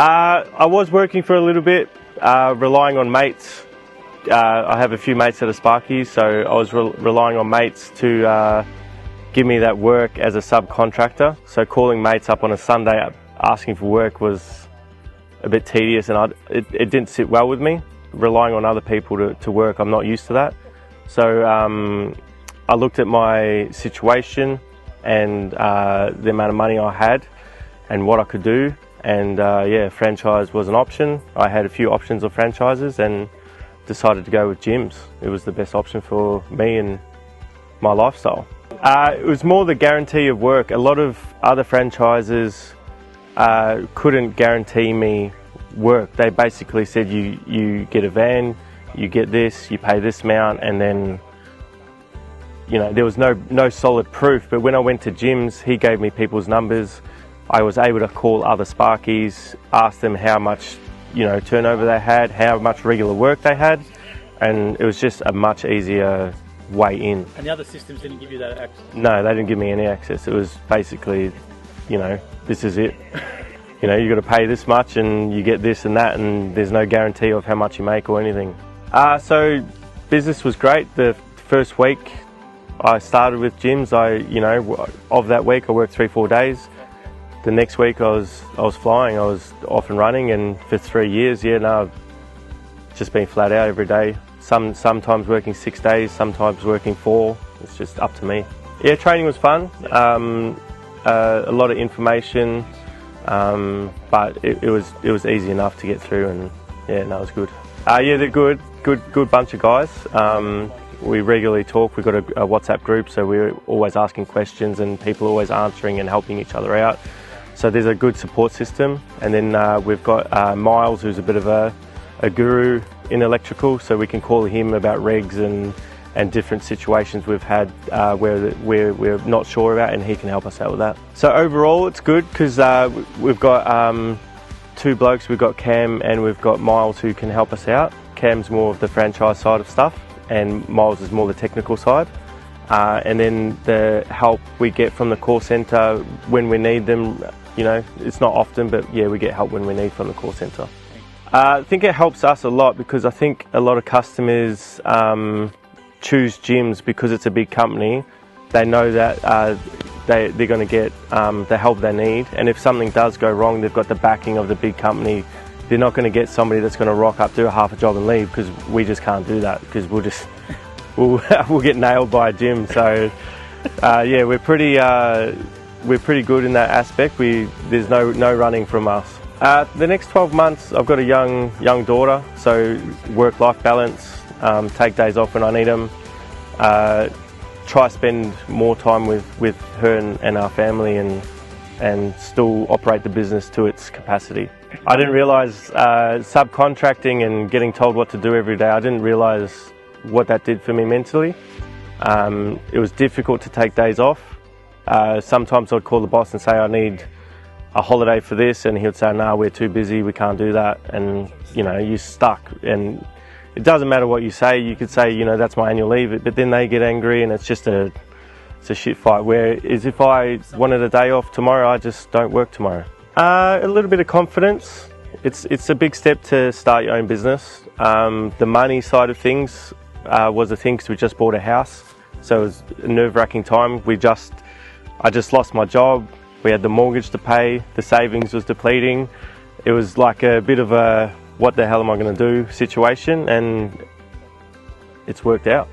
I was working for a little bit, relying on mates. I have a few mates that are Sparkies, so I was relying on mates to give me that work as a subcontractor. So calling mates up on a Sunday asking for work was a bit tedious, and it didn't sit well with me. Relying on other people to work, I'm not used to that. So I looked at my situation and the amount of money I had and what I could do, and yeah, franchise was an option. I had a few options of franchises and decided to go with gyms. It was the best option for me and my lifestyle. It was more the guarantee of work. A lot of other franchises couldn't guarantee me work. They basically said you get a van, you get this, you pay this amount, and then there was no solid proof. But when I went to gyms, he gave me people's numbers. I was able to call other Sparkies, ask them how much turnover they had, how much regular work they had, and it was just a much easier way in. And the other systems didn't give you that access? No, they didn't give me any access. It was basically, this is it. You got to pay this much and you get this and that, and there's no guarantee of how much you make or anything. So business was great. The first week I started with gyms, of that week I worked 3-4 days. The next week I was flying, I was off and running, and for 3 years, I've just been flat out every day. Sometimes working 6 days, sometimes working 4. It's just up to me. Yeah, training was fun. A lot of information, but it was easy enough to get through, and it was good. Yeah, they're good bunch of guys. We regularly talk. We've got a WhatsApp group, so we're always asking questions and people are always answering and helping each other out. So there's a good support system. And then we've got Miles, who's a bit of a guru in electrical, so we can call him about regs and different situations we've had where we're not sure about, and he can help us out with that. So overall it's good because we've got 2 blokes. We've got Cam and we've got Miles who can help us out. Cam's more of the franchise side of stuff and Miles is more the technical side. And then the help we get from the call centre when we need them, it's not often, but yeah, we get help when we need from the call centre. I think it helps us a lot because I think a lot of customers choose gyms because it's a big company. They know that they're going to get the help they need, and if something does go wrong, they've got the backing of the big company. They're not going to get somebody that's going to rock up, do a half a job and leave, because we just can't do that, because we'll get nailed by a gym. So yeah, we're pretty good in that aspect. There's no running from us. The next 12 months, I've got a young daughter, so work-life balance, take days off when I need them, try spend more time with her and our family, and still operate the business to its capacity. I didn't realise subcontracting and getting told what to do every day, I didn't realise what that did for me mentally. It was difficult to take days off. Sometimes I'd call the boss and say I need a holiday for this, and he would say, no, we're too busy, we can't do that, and you're stuck. And it doesn't matter what you say. You could say, that's my annual leave, but then they get angry and it's just a shit fight. Whereas if I wanted a day off tomorrow, I just don't work tomorrow. A little bit of confidence. It's a big step to start your own business. The money side of things was a thing because we just bought a house, so it was a nerve-wracking time. I just lost my job. We had the mortgage to pay, the savings was depleting. It was like a bit of a what the hell am I going to do situation, and it's worked out.